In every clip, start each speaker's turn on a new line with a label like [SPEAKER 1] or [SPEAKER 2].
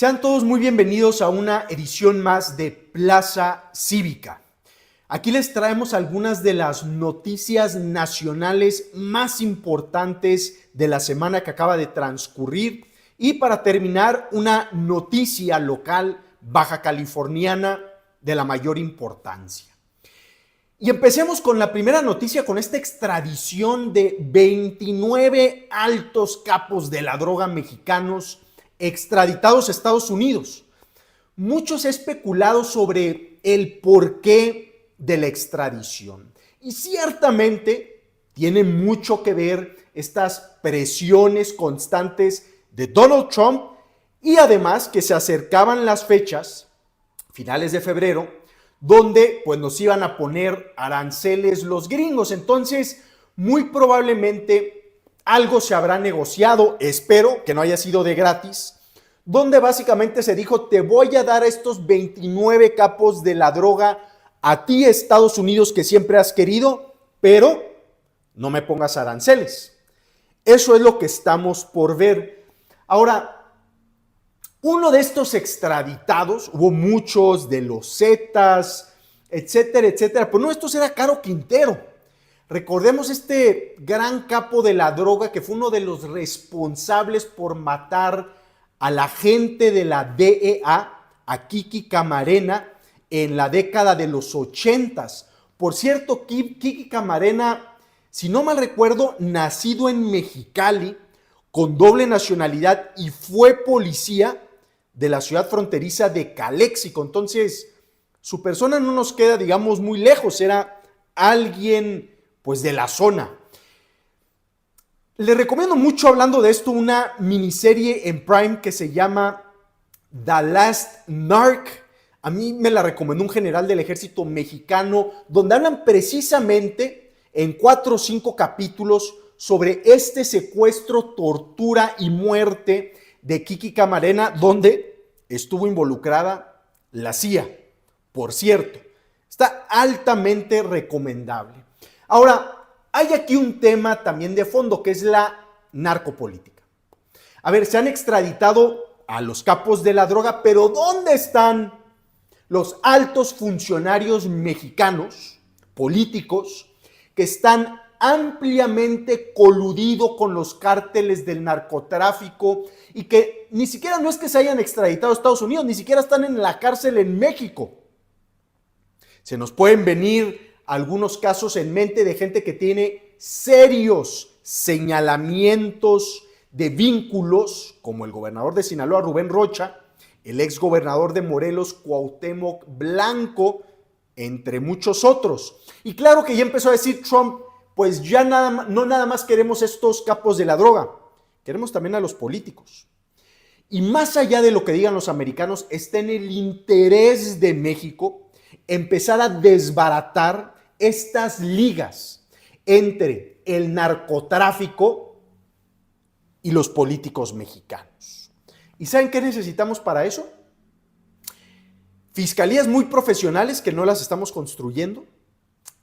[SPEAKER 1] Sean todos muy bienvenidos a una edición más de Plaza Cívica. Aquí les traemos algunas de las noticias nacionales más importantes de la semana que acaba de transcurrir y para terminar una noticia local baja californiana de la mayor importancia. Y empecemos con la primera noticia, con esta extradición de 29 altos capos de la droga mexicanos extraditados a Estados Unidos. Mucho se ha especulado sobre el porqué de la extradición. Y ciertamente tiene mucho que ver estas presiones constantes de Donald Trump y además que se acercaban las fechas, finales de febrero, donde pues nos iban a poner aranceles los gringos. Entonces, muy probablemente algo se habrá negociado, espero que no haya sido de gratis, donde básicamente se dijo: te voy a dar estos 29 capos de la droga a ti, Estados Unidos, que siempre has querido, pero no me pongas aranceles. Eso es lo que estamos por ver. Ahora, uno de estos extraditados, hubo muchos de los Zetas, etcétera, etcétera, pero no, estos era Caro Quintero. Recordemos este gran capo de la droga que fue uno de los responsables por matar a la gente de la DEA, a Kiki Camarena, en la década de los 80s. Por cierto, Kiki Camarena, si no mal recuerdo, nacido en Mexicali, con doble nacionalidad y fue policía de la ciudad fronteriza de Calexico. Entonces, su persona no nos queda, digamos, muy lejos, era alguien pues de la zona. Les recomiendo mucho, hablando de esto, una miniserie en Prime que se llama The Last Narc. A mí me la recomendó un general del ejército mexicano, donde hablan precisamente en 4 o 5 capítulos sobre este secuestro, tortura y muerte de Kiki Camarena, donde estuvo involucrada la CIA. Por cierto, está altamente recomendable. Ahora, hay aquí un tema también de fondo, que es la narcopolítica. A ver, se han extraditado a los capos de la droga, pero ¿dónde están los altos funcionarios mexicanos, políticos, que están ampliamente coludidos con los cárteles del narcotráfico y que ni siquiera no es que se hayan extraditado a Estados Unidos, ni siquiera están en la cárcel en México? Se nos pueden venir algunos casos en mente de gente que tiene serios señalamientos de vínculos, como el gobernador de Sinaloa, Rubén Rocha, el exgobernador de Morelos, Cuauhtémoc Blanco, entre muchos otros. Y claro que ya empezó a decir Trump: pues ya no nada más queremos estos capos de la droga, queremos también a los políticos. Y más allá de lo que digan los americanos, está en el interés de México empezar a desbaratar estas ligas entre el narcotráfico y los políticos mexicanos. ¿Y saben qué necesitamos para eso? Fiscalías muy profesionales, que no las estamos construyendo,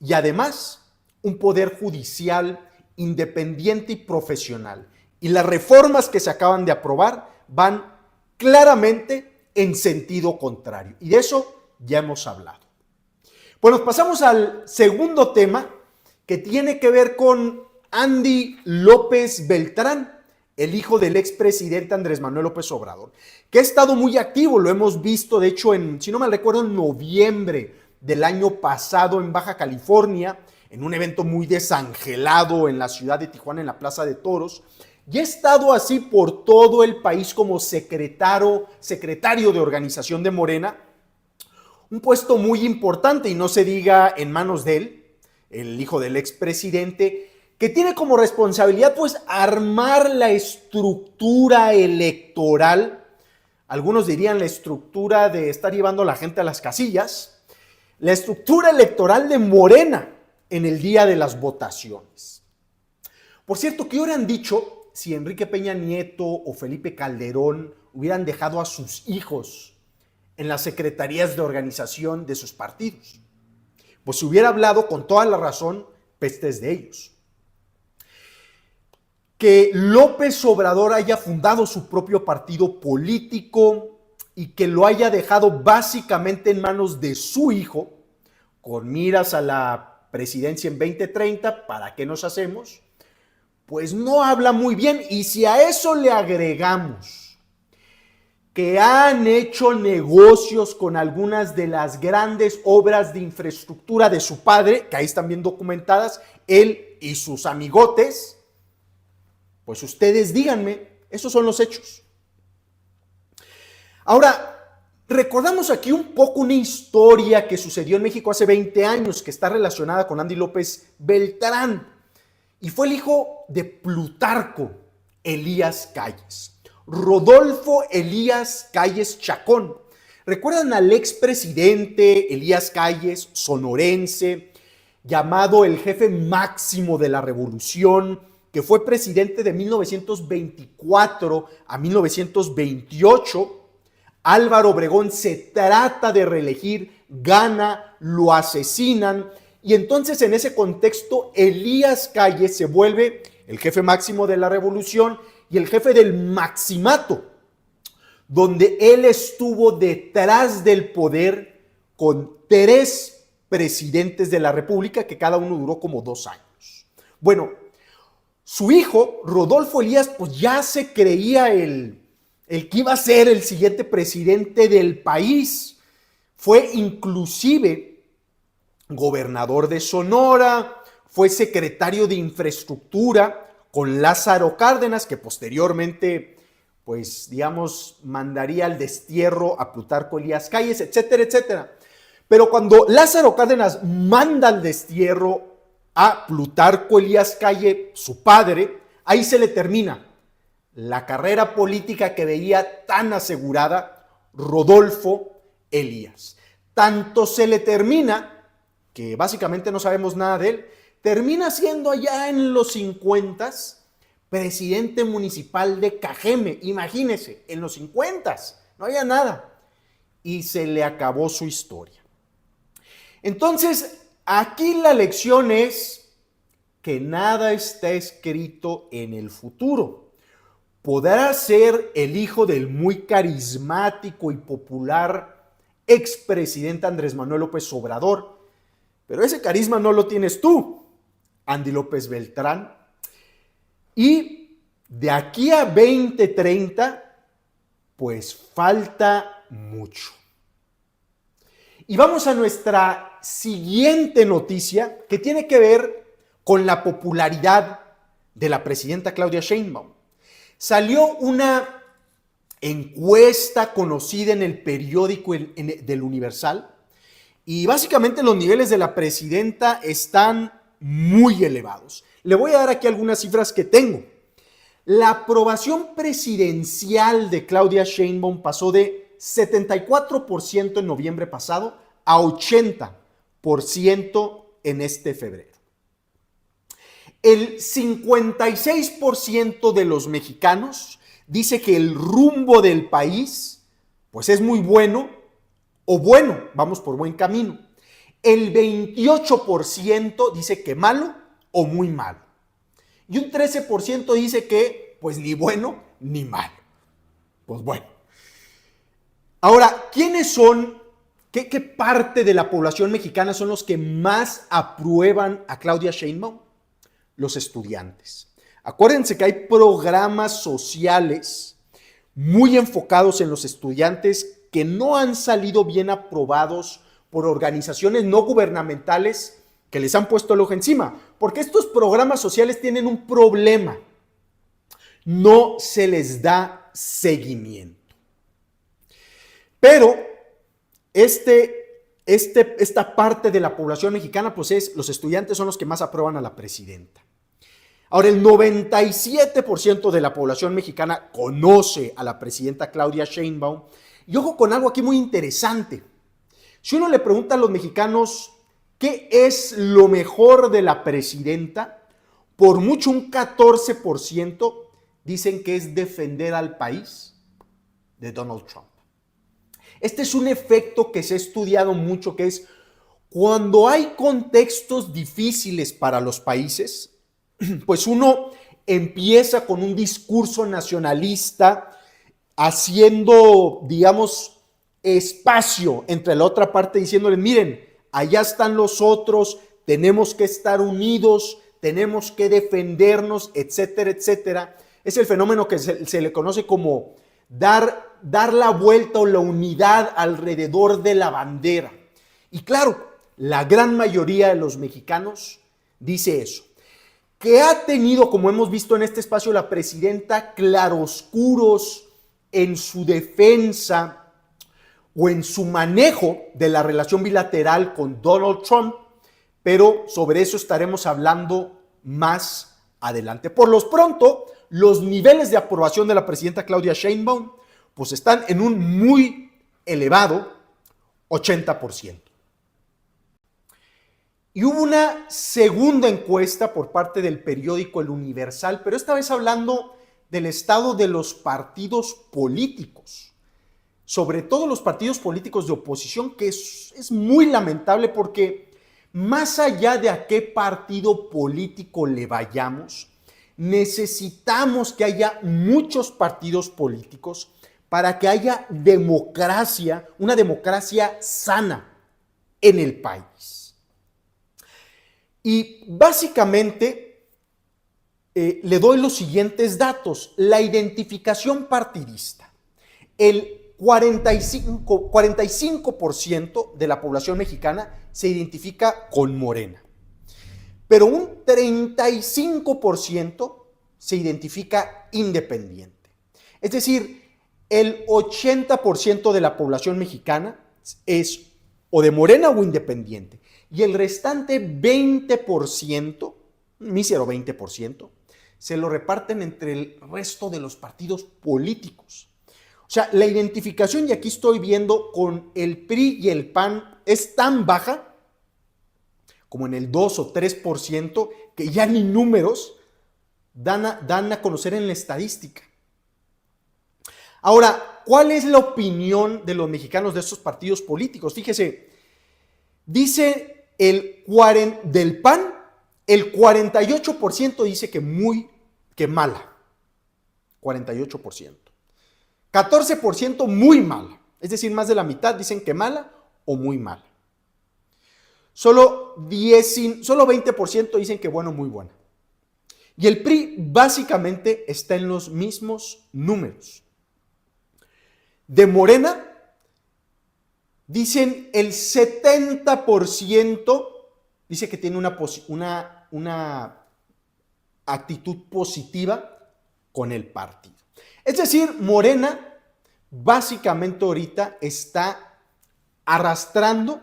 [SPEAKER 1] y además un poder judicial independiente y profesional. Y las reformas que se acaban de aprobar van claramente en sentido contrario. Y de eso ya hemos hablado. Bueno, pasamos al segundo tema, que tiene que ver con Andy López Beltrán, el hijo del expresidente Andrés Manuel López Obrador, que ha estado muy activo. Lo hemos visto, de hecho, si no me recuerdo, en noviembre del año pasado en Baja California, en un evento muy desangelado en la ciudad de Tijuana, en la Plaza de Toros, y ha estado así por todo el país como secretario de organización de Morena, un puesto muy importante, y no se diga en manos de él, el hijo del expresidente, que tiene como responsabilidad pues armar la estructura electoral. Algunos dirían la estructura de estar llevando a la gente a las casillas, la estructura electoral de Morena en el día de las votaciones. Por cierto, ¿qué hubieran dicho si Enrique Peña Nieto o Felipe Calderón hubieran dejado a sus hijos en las secretarías de organización de sus partidos? Pues se hubiera hablado con toda la razón pestes de ellos. Que López Obrador haya fundado su propio partido político y que lo haya dejado básicamente en manos de su hijo, con miras a la presidencia en 2030, ¿para qué nos hacemos? Pues no habla muy bien. Y si a eso le agregamos que han hecho negocios con algunas de las grandes obras de infraestructura de su padre, que ahí están bien documentadas, él y sus amigotes, pues ustedes díganme, esos son los hechos. Ahora, recordamos aquí un poco una historia que sucedió en México hace 20 años, que está relacionada con Andy López Beltrán, y fue el hijo de Plutarco Elías Calles, Rodolfo Elías Calles Chacón. ¿Recuerdan al expresidente Elías Calles, sonorense, llamado el jefe máximo de la revolución, que fue presidente de 1924 a 1928? Álvaro Obregón se trata de reelegir, gana, lo asesinan, y entonces en ese contexto Elías Calles se vuelve el jefe máximo de la revolución y el jefe del maximato, donde él estuvo detrás del poder con 3 presidentes de la República, que cada uno duró como 2 años. Bueno, su hijo, Rodolfo Elías, pues ya se creía el que iba a ser el siguiente presidente del país. Fue inclusive gobernador de Sonora, fue secretario de infraestructura con Lázaro Cárdenas, que posteriormente, pues digamos, mandaría al destierro a Plutarco Elías Calles, etcétera, etcétera. Pero cuando Lázaro Cárdenas manda al destierro a Plutarco Elías Calles, su padre, ahí se le termina la carrera política que veía tan asegurada Rodolfo Elías. Tanto se le termina, que básicamente no sabemos nada de él, termina siendo allá en los 50s presidente municipal de Cajeme. Imagínense, en los 50s no había nada. Y se le acabó su historia. Entonces, aquí la lección es que nada está escrito en el futuro. Podrá ser el hijo del muy carismático y popular expresidente Andrés Manuel López Obrador, pero ese carisma no lo tienes tú, Andy López Beltrán. Y de aquí a 2030, pues falta mucho. Y vamos a nuestra siguiente noticia, que tiene que ver con la popularidad de la presidenta Claudia Sheinbaum. Salió una encuesta conocida en el periódico del Universal y básicamente los niveles de la presidenta están muy elevados. Le voy a dar aquí algunas cifras que tengo. La aprobación presidencial de Claudia Sheinbaum pasó de 74% en noviembre pasado a 80% en este febrero. El 56% de los mexicanos dice que el rumbo del país pues es muy bueno o bueno, vamos por buen camino. El 28% dice que malo o muy malo. Y un 13% dice que pues ni bueno ni malo. Pues bueno. Ahora, ¿quiénes son, qué parte de la población mexicana son los que más aprueban a Claudia Sheinbaum? Los estudiantes. Acuérdense que hay programas sociales muy enfocados en los estudiantes que no han salido bien aprobados por organizaciones no gubernamentales que les han puesto el ojo encima, porque estos programas sociales tienen un problema: no se les da seguimiento. Pero esta parte de la población mexicana, pues los estudiantes son los que más aprueban a la presidenta. Ahora, el 97% de la población mexicana conoce a la presidenta Claudia Sheinbaum. Y ojo con algo aquí muy interesante. Si uno le pregunta a los mexicanos qué es lo mejor de la presidenta, por mucho un 14% dicen que es defender al país de Donald Trump. Este es un efecto que se ha estudiado mucho, que es cuando hay contextos difíciles para los países, pues uno empieza con un discurso nacionalista haciendo, digamos, espacio entre la otra parte, diciéndole, miren, allá están los otros, tenemos que estar unidos, tenemos que defendernos, etcétera, etcétera. Es el fenómeno que se le conoce como dar la vuelta o la unidad alrededor de la bandera. Y claro, la gran mayoría de los mexicanos dice eso. Que ha tenido, como hemos visto en este espacio, la presidenta claroscuros en su defensa o en su manejo de la relación bilateral con Donald Trump, pero sobre eso estaremos hablando más adelante. Por lo pronto, los niveles de aprobación de la presidenta Claudia Sheinbaum pues están en un muy elevado 80%. Y hubo una segunda encuesta por parte del periódico El Universal, pero esta vez hablando del estado de los partidos políticos, sobre todo los partidos políticos de oposición, que es muy lamentable porque más allá de a qué partido político le vayamos, necesitamos que haya muchos partidos políticos para que haya democracia, una democracia sana en el país. Y básicamente le doy los siguientes datos. La identificación partidista. El 45% de la población mexicana se identifica con Morena, pero un 35% se identifica independiente. Es decir, el 80% de la población mexicana es o de Morena o independiente. Y el restante 20%, mísero 20%, se lo reparten entre el resto de los partidos políticos. O sea, la identificación, y aquí estoy viendo, con el PRI y el PAN es tan baja, como en el 2 o 3%, que ya ni números dan a conocer en la estadística. Ahora, ¿cuál es la opinión de los mexicanos de estos partidos políticos? Fíjese, dice del PAN, el 48% dice que mala, 48%. 14% muy mala, es decir, más de la mitad dicen que mala o muy mala. Solo 20% dicen que bueno, muy buena. Y el PRI básicamente está en los mismos números. De Morena, dicen el 70% dice que tiene una actitud positiva con el partido. Es decir, Morena básicamente ahorita está arrastrando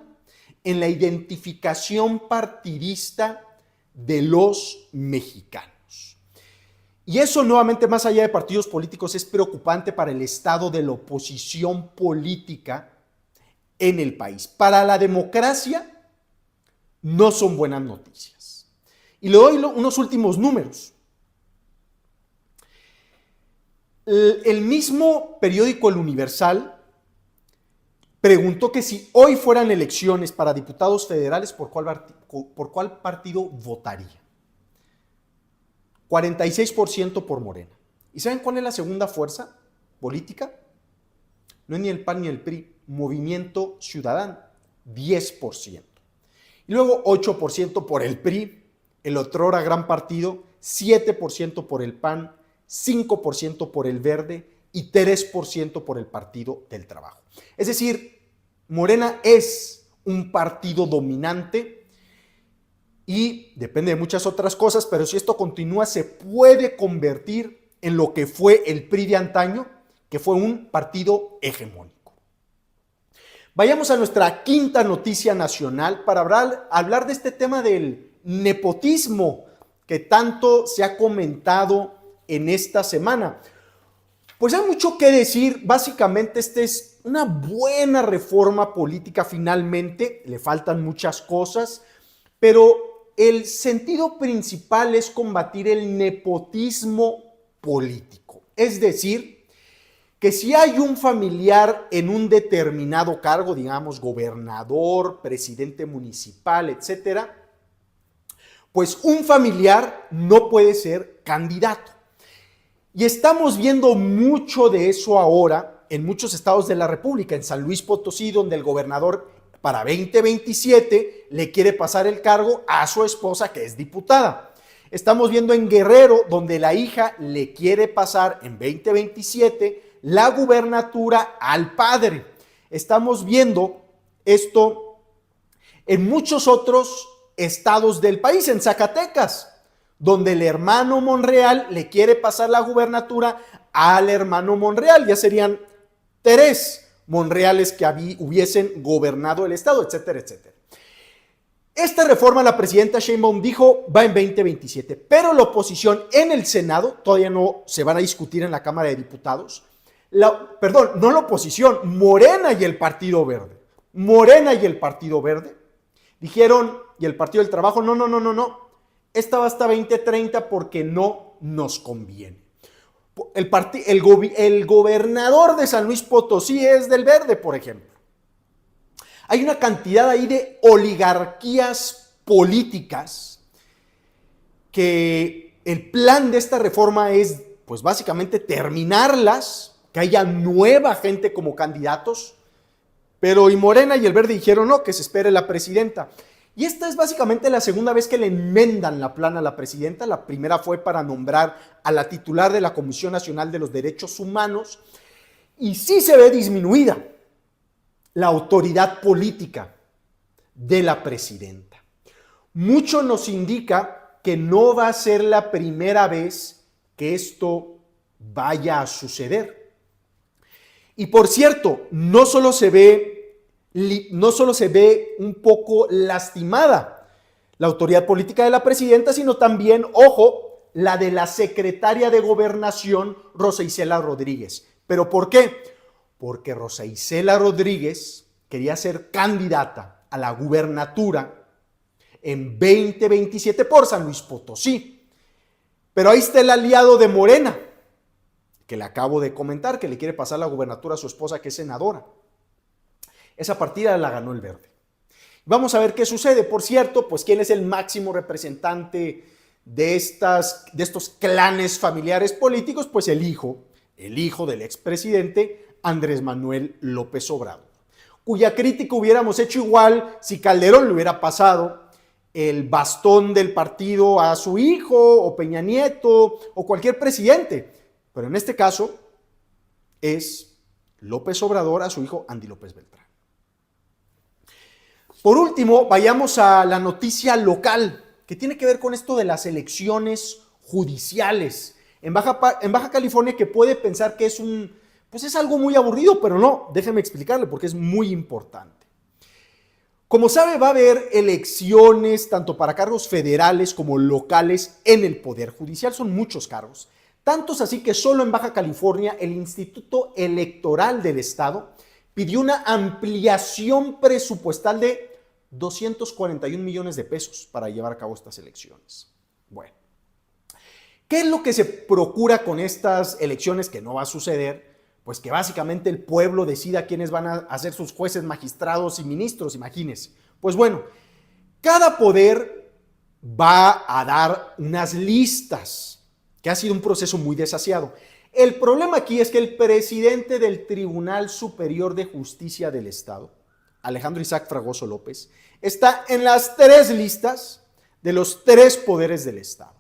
[SPEAKER 1] en la identificación partidista de los mexicanos. Y eso, nuevamente, más allá de partidos políticos, es preocupante para el estado de la oposición política en el país. Para la democracia no son buenas noticias. Y le doy unos últimos números. El mismo periódico El Universal preguntó que si hoy fueran elecciones para diputados federales, ¿por cuál partido votaría? 46% por Morena. ¿Y saben cuál es la segunda fuerza política? No es ni el PAN ni el PRI, Movimiento Ciudadano, 10%. Y luego 8% por el PRI, el otrora gran partido, 7% por el PAN, 5% por el Verde y 3% por el Partido del Trabajo. Es decir, Morena es un partido dominante y depende de muchas otras cosas, pero si esto continúa se puede convertir en lo que fue el PRI de antaño, que fue un partido hegemónico. Vayamos a nuestra quinta noticia nacional para hablar de este tema del nepotismo que tanto se ha comentado en esta semana. Pues hay mucho que decir. Básicamente esta es una buena reforma política finalmente, le faltan muchas cosas, pero el sentido principal es combatir el nepotismo político. Es decir, que si hay un familiar en un determinado cargo, digamos gobernador, presidente municipal, etcétera, pues un familiar no puede ser candidato. Y estamos viendo mucho de eso ahora en muchos estados de la República. En San Luis Potosí, donde el gobernador para 2027 le quiere pasar el cargo a su esposa, que es diputada. Estamos viendo en Guerrero, donde la hija le quiere pasar en 2027 la gubernatura al padre. Estamos viendo esto en muchos otros estados del país, en Zacatecas, donde el hermano Monreal le quiere pasar la gubernatura al hermano Monreal. Ya serían 3 Monreales que hubiesen gobernado el estado, etcétera, etcétera. Esta reforma, la presidenta Sheinbaum dijo, va en 2027, pero la oposición en el Senado, todavía no se van a discutir en la Cámara de Diputados, no la oposición, Morena y el Partido Verde. Morena y el Partido Verde dijeron, y el Partido del Trabajo, no, esta va hasta 2030 porque no nos conviene. El gobernador de San Luis Potosí es del Verde, por ejemplo. Hay una cantidad ahí de oligarquías políticas que el plan de esta reforma es, pues básicamente terminarlas, que haya nueva gente como candidatos, pero y Morena y el Verde dijeron no, que se espere la presidenta. Y esta es básicamente la segunda vez que le enmendan la plana a la presidenta. La primera fue para nombrar a la titular de la Comisión Nacional de los Derechos Humanos, y sí se ve disminuida la autoridad política de la presidenta. Mucho nos indica que no va a ser la primera vez que esto vaya a suceder. Y por cierto, no solo se ve un poco lastimada la autoridad política de la presidenta, sino también, ojo, la de la secretaria de Gobernación, Rosa Isela Rodríguez. ¿Pero por qué? Porque Rosa Isela Rodríguez quería ser candidata a la gubernatura en 2027 por San Luis Potosí. Pero ahí está el aliado de Morena, que le acabo de comentar, que le quiere pasar la gubernatura a su esposa, que es senadora. Esa partida la ganó el Verde. Vamos a ver qué sucede. Por cierto, pues ¿quién es el máximo representante de estos clanes familiares políticos? Pues el hijo del expresidente Andrés Manuel López Obrador, cuya crítica hubiéramos hecho igual si Calderón le hubiera pasado el bastón del partido a su hijo, o Peña Nieto, o cualquier presidente. Pero en este caso es López Obrador a su hijo Andy López Beltrán. Por último, vayamos a la noticia local, que tiene que ver con esto de las elecciones judiciales en Baja California, que puede pensar que es algo muy aburrido, pero no, déjeme explicarle porque es muy importante. Como sabe, va a haber elecciones tanto para cargos federales como locales en el Poder Judicial. Son muchos cargos, tantos así que solo en Baja California el Instituto Electoral del Estado pidió una ampliación presupuestal de 241 millones de pesos para llevar a cabo estas elecciones. Bueno, ¿qué es lo que se procura con estas elecciones que no va a suceder? Pues que básicamente el pueblo decida quiénes van a ser sus jueces, magistrados y ministros, imagínense. Pues bueno, cada poder va a dar unas listas, que ha sido un proceso muy desasiado. El problema aquí es que el presidente del Tribunal Superior de Justicia del Estado, Alejandro Isaac Fragoso López, está en las 3 listas de los 3 poderes del Estado.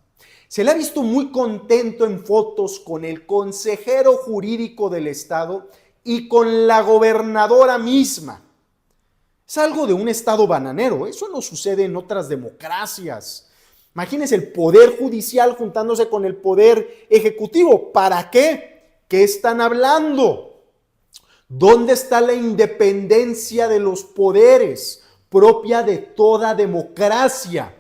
[SPEAKER 1] Se le ha visto muy contento en fotos con el consejero jurídico del Estado y con la gobernadora misma. Es algo de un Estado bananero, eso no sucede en otras democracias. Imagínense el Poder Judicial juntándose con el Poder Ejecutivo. ¿Para qué? ¿Qué están hablando? ¿Dónde está la independencia de los poderes propia de toda democracia?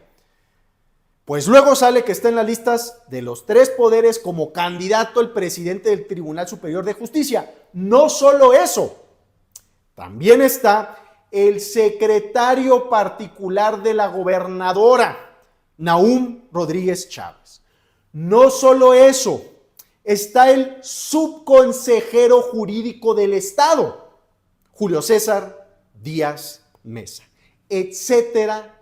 [SPEAKER 1] Pues luego sale que está en las listas de los 3 poderes como candidato el presidente del Tribunal Superior de Justicia. No solo eso, también está el secretario particular de la gobernadora, Nahum Rodríguez Chávez. No solo eso, está el subconsejero jurídico del Estado, Julio César Díaz Mesa, etcétera,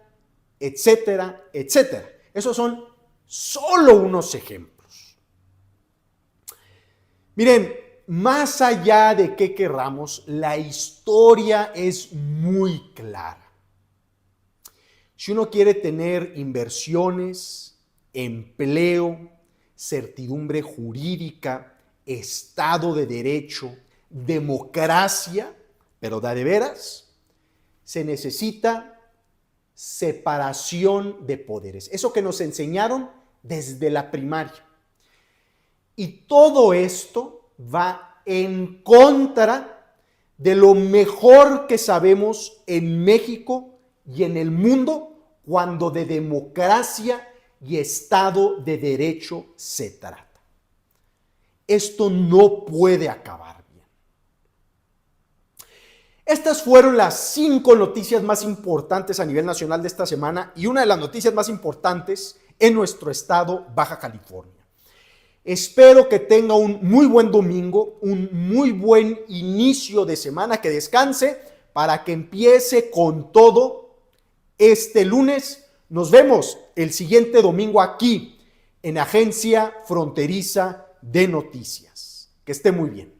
[SPEAKER 1] etcétera, etcétera. Esos son solo unos ejemplos. Miren, más allá de qué querramos, la historia es muy clara. Si uno quiere tener inversiones, empleo, certidumbre jurídica, Estado de Derecho, democracia, pero de veras, se necesita separación de poderes. Eso que nos enseñaron desde la primaria. Y todo esto va en contra de lo mejor que sabemos en México y en el mundo cuando de democracia y Estado de Derecho se trata. Esto no puede acabar bien. Estas fueron las 5 noticias más importantes a nivel nacional de esta semana y una de las noticias más importantes en nuestro estado, Baja California. Espero que tenga un muy buen domingo, un muy buen inicio de semana, que descanse para que empiece con todo este lunes. Nos vemos el siguiente domingo aquí en Agencia Fronteriza de Noticias. Que esté muy bien.